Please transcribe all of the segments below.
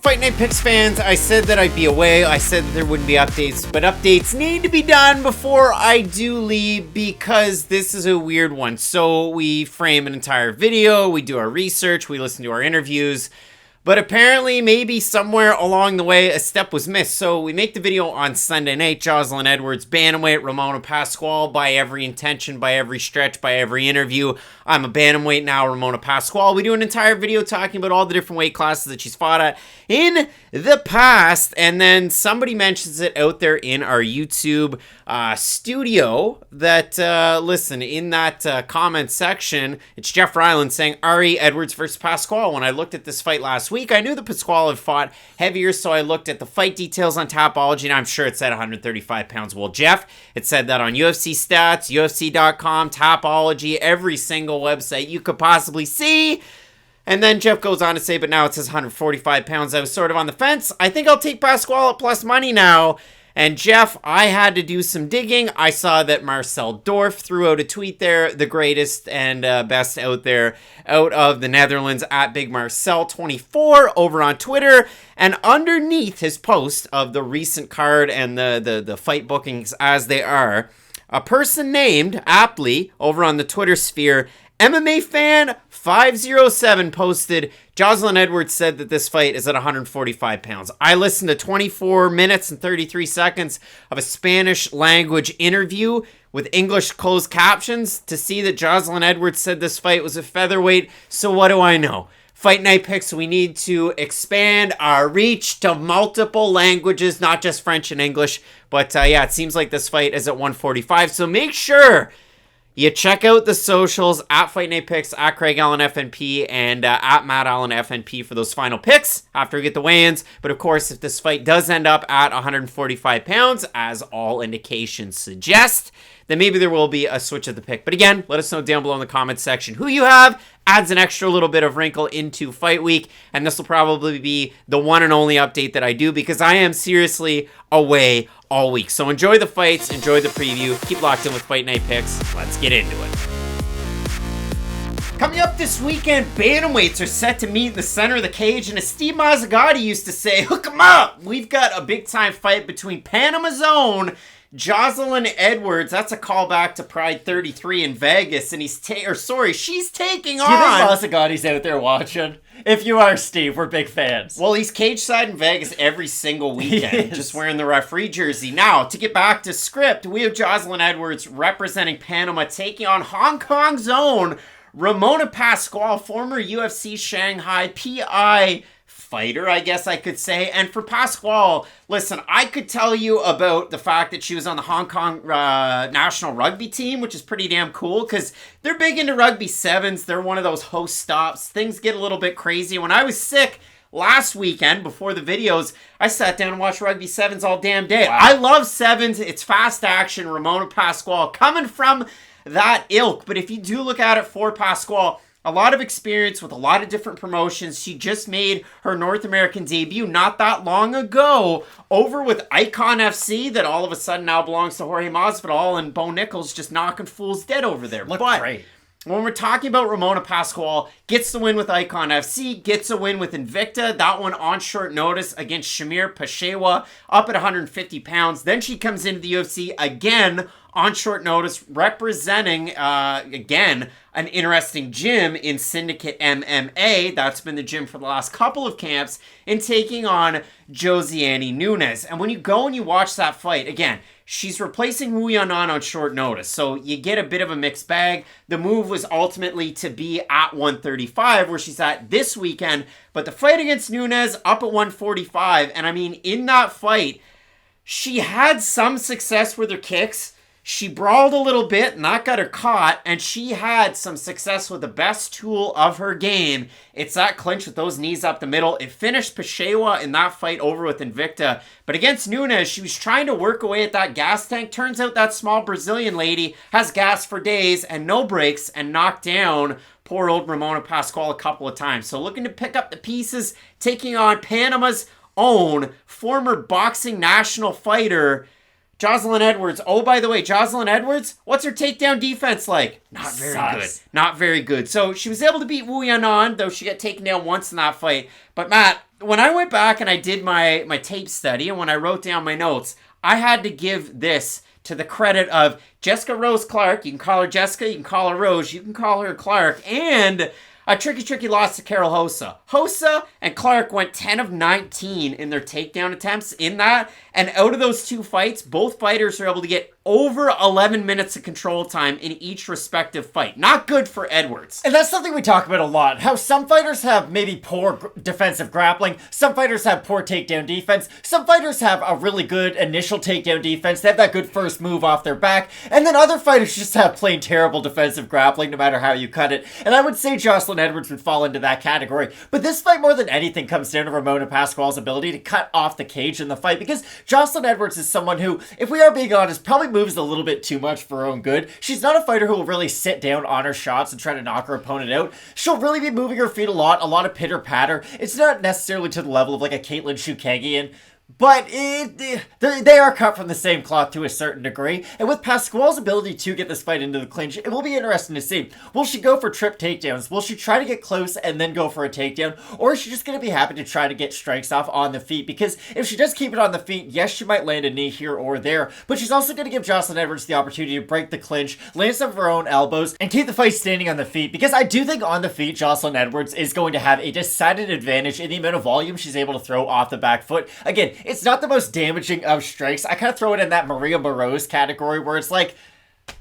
Fight Night Picks fans, I said that I'd be away. I said that there wouldn't be updates, but updates need to be done before I do leave because this is a weird one. So we frame an entire video, we do our research, we listen to our interviews, but apparently maybe somewhere along the way a step was missed. So we make the video on Sunday night. Joselyne Edwards, bantamweight, Ramona Pascual, by every intention, by every stretch, by every interview. I'm a bantamweight now, Ramona Pascual. We do an entire video talking about all the different weight classes that she's fought at in the past, and then somebody mentions it out there in our YouTube studio that, listen, in that comment section, it's Jeff Ryland saying, Ari Edwards versus Pascual. When I looked at this fight last week, I knew that Pascual had fought heavier, so I looked at the fight details on Tapology, and I'm sure it said 135 pounds. Well, Jeff, it said that on UFC Stats, UFC.com, Tapology, every single website you could possibly see. And then Jeff goes on to say, but now it says 145 pounds. I was sort of on the fence. I think I'll take Pascual at plus money now. And Jeff, I had to do some digging. I saw that Marcel Dorf threw out a tweet there, the greatest and best out there, out of the Netherlands, at Big Marcel 24 over on Twitter. And underneath his post of the recent card and the fight bookings as they are, a person named, aptly, over on the Twitter sphere, MMA Fan 507 posted, Joselyne Edwards said that this fight is at 145 pounds. I listened to 24 minutes and 33 seconds of a Spanish language interview with English closed captions to see that Joselyne Edwards said this fight was a featherweight. So what do I know? Fight Night Picks, we need to expand our reach to multiple languages, not just French and English. But yeah, it seems like this fight is at 145. So make sure you check out the socials at Fight Night Picks, at Craig Allen FNP, and at Matt Allen FNP for those final picks after we get the weigh-ins. But of course, if this fight does end up at 145 pounds, as all indications suggest, then maybe there will be a switch of the pick. But again, let us know down below in the comments section who you have. Adds an extra little bit of wrinkle into fight week, and this will probably be the one and only update that I do because I am seriously away all week. So enjoy the fights, enjoy the preview, keep locked in with Fight Night Picks. Let's get into it. Coming up this weekend, bantamweights are set to meet in the center of the cage, and as Steve Mazzagatti used to say, hook 'em up! We've got a big-time fight between Panama's own Joselyne Edwards. That's a callback to Pride 33 in Vegas, and she's taking on. Do you think Mazzagatti's out there watching? If you are, Steve, we're big fans. Well, he's cage side in Vegas every single weekend, just wearing the referee jersey. Now, to get back to script, we have Joselyne Edwards representing Panama, taking on Hong Kong's own Ramona Pascual, former UFC Shanghai PI fighter, I guess I could say. And for Pascual, listen, I could tell you about the fact that she was on the Hong Kong national rugby team, which is pretty damn cool because they're big into rugby sevens. They're one of those host stops. Things get a little bit crazy. When I was sick last weekend before the videos, I sat down and watched rugby sevens all damn day. Wow. I love sevens. It's fast action. Ramona Pascual coming from that ilk. But if you do look at it for Pascual, a lot of experience with a lot of different promotions. She just made her North American debut not that long ago over with Icon FC that all of a sudden now belongs to Jorge Masvidal, and Bo Nichols just knocking fools dead over there. Looked great. When we're talking about Ramona Pascual, gets the win with Icon FC, gets a win with Invicta, that one on short notice against Shamir Peshewa, up at 150 pounds. Then she comes into the UFC again on short notice, representing, again, an interesting gym in Syndicate MMA. That's been the gym for the last couple of camps, in taking on Josiane Nunes. And when you go and you watch that fight, again, she's replacing Wu Yanan on short notice, so you get a bit of a mixed bag. The move was ultimately to be at 135, where she's at this weekend, but the fight against Nunes up at 145, and I mean, in that fight, she had some success with her kicks. She brawled a little bit, and that got her caught, and she had some success with the best tool of her game. It's that clinch with those knees up the middle. It finished Peshewa in that fight over with Invicta, but against Nunes, she was trying to work away at that gas tank. Turns out that small Brazilian lady has gas for days and no breaks, and knocked down poor old Ramona Pascual a couple of times. So looking to pick up the pieces, taking on Panama's own former boxing national fighter, Jocelyn Edwards. Oh, by the way, Jocelyn Edwards, what's her takedown defense like? Not very good. Not very good. So she was able to beat Wu Yanan, though she got taken down once in that fight. But Matt, when I went back and I did my tape study and when I wrote down my notes, I had to give this to the credit of Jessica Rose Clark. You can call her Jessica, you can call her Rose, you can call her Clark, and a tricky loss to Carol Hossa. Hossa and Clark went 10 of 19 in their takedown attempts in that, and out of those two fights, both fighters were able to get over 11 minutes of control time in each respective fight. Not good for Edwards. And that's something we talk about a lot. How some fighters have maybe poor defensive grappling. Some fighters have poor takedown defense. Some fighters have a really good initial takedown defense. They have that good first move off their back. And then other fighters just have plain terrible defensive grappling no matter how you cut it. And I would say Jocelyn Edwards would fall into that category. But this fight more than anything comes down to Ramona Pascual's ability to cut off the cage in the fight. Because Jocelyn Edwards is someone who, if we are being honest, probably moves a little bit too much for her own good. She's not a fighter who will really sit down on her shots and try to knock her opponent out. She'll really be moving her feet a lot of pitter patter. It's not necessarily to the level of like a Caitlin Chukagian, but they are cut from the same cloth to a certain degree. And with Pascual's ability to get this fight into the clinch, it will be interesting to see. Will she go for trip takedowns? Will she try to get close and then go for a takedown? Or is she just going to be happy to try to get strikes off on the feet? Because if she does keep it on the feet, yes, she might land a knee here or there. But she's also going to give Jocelyn Edwards the opportunity to break the clinch, land some of her own elbows, and keep the fight standing on the feet. Because I do think on the feet, Jocelyn Edwards is going to have a decided advantage in the amount of volume she's able to throw off the back foot. Again, it's not the most damaging of strikes. I kind of throw it in that Maria Moroz category where it's like,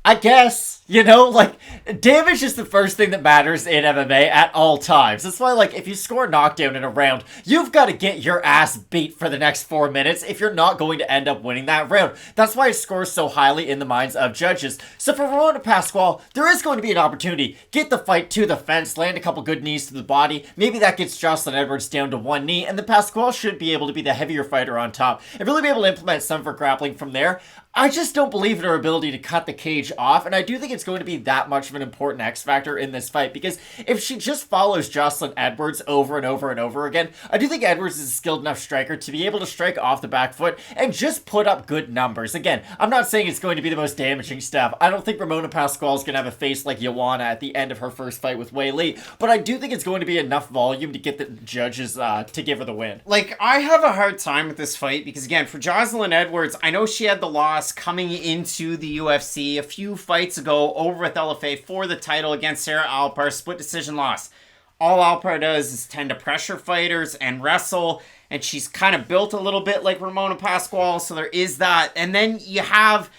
I guess, you know, like, damage is the first thing that matters in MMA at all times. That's why, like, if you score a knockdown in a round, you've got to get your ass beat for the next 4 minutes if you're not going to end up winning that round. That's why it scores so highly in the minds of judges. So for Ramona Pascual, there is going to be an opportunity. Get the fight to the fence, land a couple good knees to the body. Maybe that gets Jocelyn Edwards down to one knee, and the Pascual should be able to be the heavier fighter on top and really be able to implement some of her grappling from there. I just don't believe in her ability to cut the cage off, and I do think it's going to be that much of an important X factor in this fight, because if she just follows Jocelyn Edwards over and over and over again, I do think Edwards is a skilled enough striker to be able to strike off the back foot and just put up good numbers. Again, I'm not saying it's going to be the most damaging stuff. I don't think Ramona Pascual is going to have a face like Joanna at the end of her first fight with Weili, but I do think it's going to be enough volume to get the judges to give her the win. Like, I have a hard time with this fight because, again, for Jocelyn Edwards, I know she had the loss coming into the UFC a few fights ago over with LFA for the title against Sarah Alpar, split decision loss. All Alpar does is tend to pressure fighters and wrestle, and she's kind of built a little bit like Ramona Pascual, so there is that. And then you have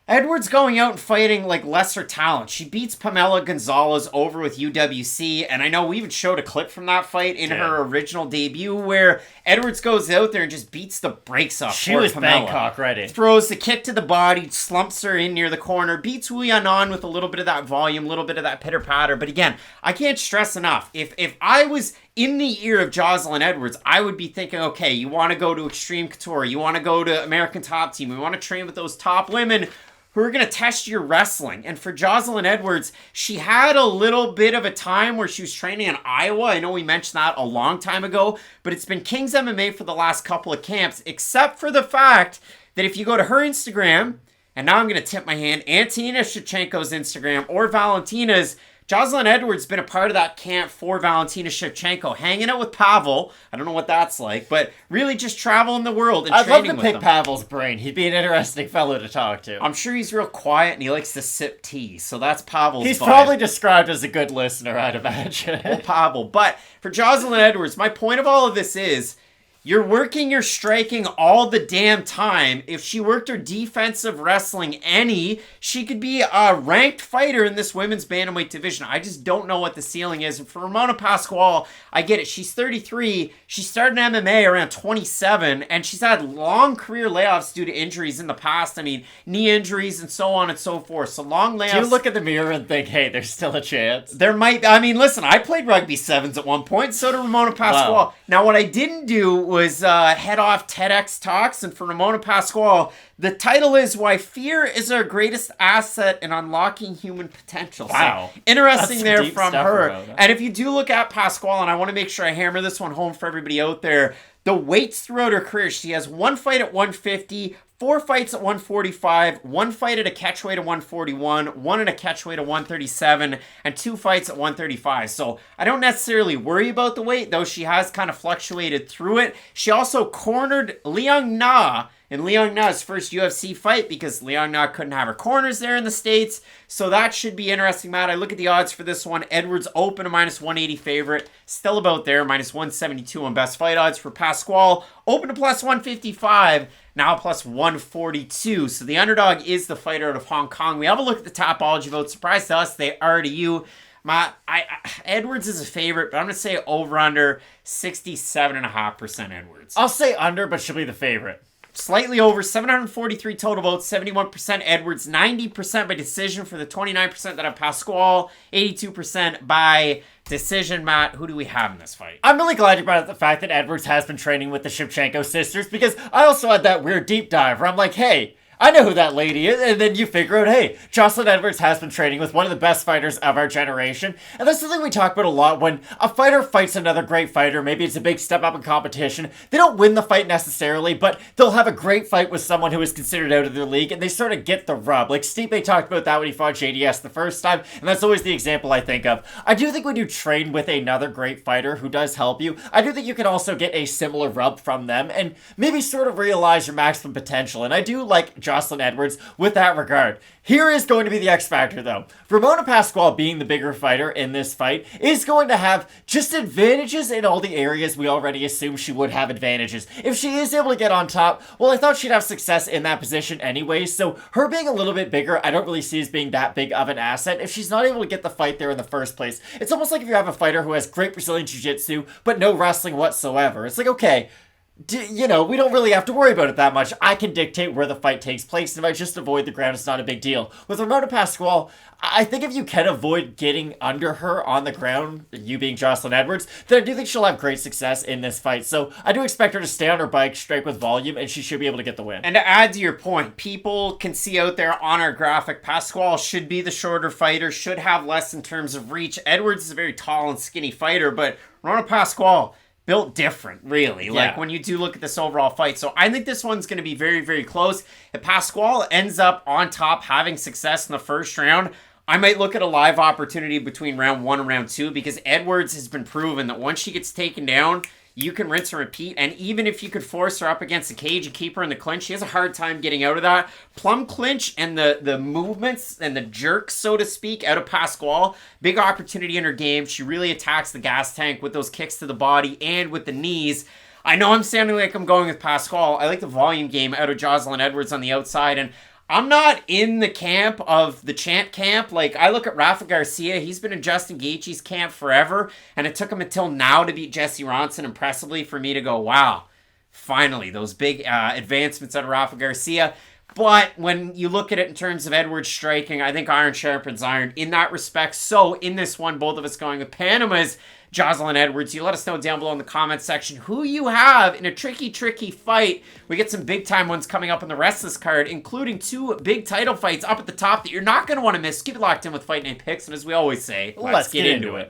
Edwards going out and fighting like lesser talent. She beats Pamela Gonzalez over with UWC, and I know we even showed a clip from that fight in her original debut where Edwards goes out there and just beats the brakes off. She was Pamela. Bangkok ready. Throws the kick to the body, slumps her in near the corner, beats Wu Yanan with a little bit of that volume, a little bit of that pitter-patter. But again, I can't stress enough, if I was in the ear of Jocelyn Edwards, I would be thinking, okay, you want to go to Extreme Couture, you want to go to American Top Team, we want to train with those top women who are going to test your wrestling. And for Jocelyn Edwards, she had a little bit of a time where she was training in Iowa. I know we mentioned that a long time ago, but it's been King's MMA for the last couple of camps, except for the fact that if you go to her Instagram, and now I'm going to tip my hand, Antonina Shevchenko's Instagram or Valentina's, Jocelyn Edwards been a part of that camp for Valentina Shevchenko, hanging out with Pavel. I don't know what that's like, but really just traveling the world and training with him. I'd love to pick Pavel's brain. He'd be an interesting fellow to talk to. I'm sure he's real quiet and he likes to sip tea, so that's Pavel's He's vibe. probably described as a good listener, I'd imagine. Well, Pavel. But for Jocelyn Edwards, my point of all of this is, you're working your striking all the damn time. If she worked her defensive wrestling any, she could be a ranked fighter in this women's bantamweight division. I just don't know what the ceiling is. And for Ramona Pascual, I get it. She's 33. She started MMA around 27, and she's had long career layoffs due to injuries in the past. I mean, knee injuries and so on and so forth. So long layoffs. Do you look at the mirror and think, hey, there's still a chance? There might. I mean, listen, I played rugby sevens at one point. So did Ramona Pascual. Wow. Now, what I didn't do was head off TEDx Talks, and for Ramona Pascual, the title is Why Fear is Our Greatest Asset in Unlocking Human Potential. Wow. So, interesting That's there deep from stuff her. about it. And if you do look at Pascual, and I want to make sure I hammer this one home for everybody out there, The weights throughout her career, she has one fight at 150, 4 fights at 145, 1 fight at a catchweight at 141, 1 at a catchweight at 137, and 2 fights at 135. So I don't necessarily worry about the weight, though she has kind of fluctuated through it. She also cornered Liang in Liang Na's first UFC fight because Liang Na couldn't have her corners there in the States. So that should be interesting, Matt. I look at the odds for this one. Edwards open a minus 180 favorite. Still about there, minus 172 on best fight odds for Pascual. Open to plus 155. Now plus 142. So the underdog is the fighter out of Hong Kong. We have a look at the Tapology votes. Surprise to us, they are to you. Edwards is a favorite, but I'm going to say over under 67.5% Edwards. I'll say under, but she'll be the favorite. Slightly over, 743 total votes, 71% Edwards, 90% by decision for the 29% that have Pascual, 82% by decision. Matt, who do we have in this fight? I'm really glad you brought up the fact that Edwards has been training with the Shevchenko sisters, because I also had that weird deep dive where I'm like, hey, I know who that lady is, and then you figure out, hey, Joeslyn Edwards has been training with one of the best fighters of our generation, and that's something we talk about a lot when a fighter fights another great fighter. Maybe it's a big step up in competition. They don't win the fight necessarily, but they'll have a great fight with someone who is considered out of their league, and they sort of get the rub. Like Stipe talked about that when he fought JDS the first time, and that's always the example I think of. I do think when you train with another great fighter who does help you, I do think you can also get a similar rub from them, and maybe sort of realize your maximum potential, and I do like Joeslyn Edwards with that regard. Here is going to be the X factor though. Ramona Pascual, being the bigger fighter in this fight, is going to have just advantages in all the areas we already assume she would have advantages. If she is able to get on top, well, I thought she'd have success in that position anyway, so her being a little bit bigger, I don't really see as being that big of an asset if she's not able to get the fight there in the first place. It's almost like if you have a fighter who has great Brazilian Jiu-Jitsu, but no wrestling whatsoever. It's like, okay, we don't really have to worry about it that much. I can dictate where the fight takes place, and if I just avoid the ground, it's not a big deal. With Ramona Pascual, I think if you can avoid getting under her on the ground, you being Joeslyn Edwards, then I do think she'll have great success in this fight. So I do expect her to stay on her bike, strike with volume, and she should be able to get the win. And to add to your point, people can see out there on our graphic, Pascual should be the shorter fighter, should have less in terms of reach. Edwards is a very tall and skinny fighter, but Ramona Pascual built different, really. Yeah. Like, when you do look at this overall fight. So I think this one's going to be very, very close. If Pascual ends up on top, having success in the first round, I might look at a live opportunity between round 1 and round 2, because Edwards has been proven that once she gets taken down, you can rinse and repeat, and even if you could force her up against the cage and keep her in the clinch, she has a hard time getting out of that. Plum clinch and the movements and the jerks, so to speak, out of Pascual, big opportunity in her game. She really attacks the gas tank with those kicks to the body and with the knees. I know I'm sounding like I'm going with Pascual. I like the volume game out of Joeslyn Edwards on the outside, and I'm not in the camp of the Chant camp. Like, I look at Rafa Garcia. He's been in Justin Gaethje's camp forever, and it took him until now to beat Jesse Ronson impressively for me to go, wow, finally, those big advancements out of Rafa Garcia. But when you look at it in terms of Edwards striking, I think iron sharpens iron in that respect. So in this one, both of us going with Panama's Joeslyn Edwards. You let us know down below in the comments section who you have in a tricky fight. We get some big time ones coming up in the rest of this card, including 2 big title fights up at the top that you're not going to want to miss. Keep it locked in with Fight Night Picks, and as we always say, let's get into it.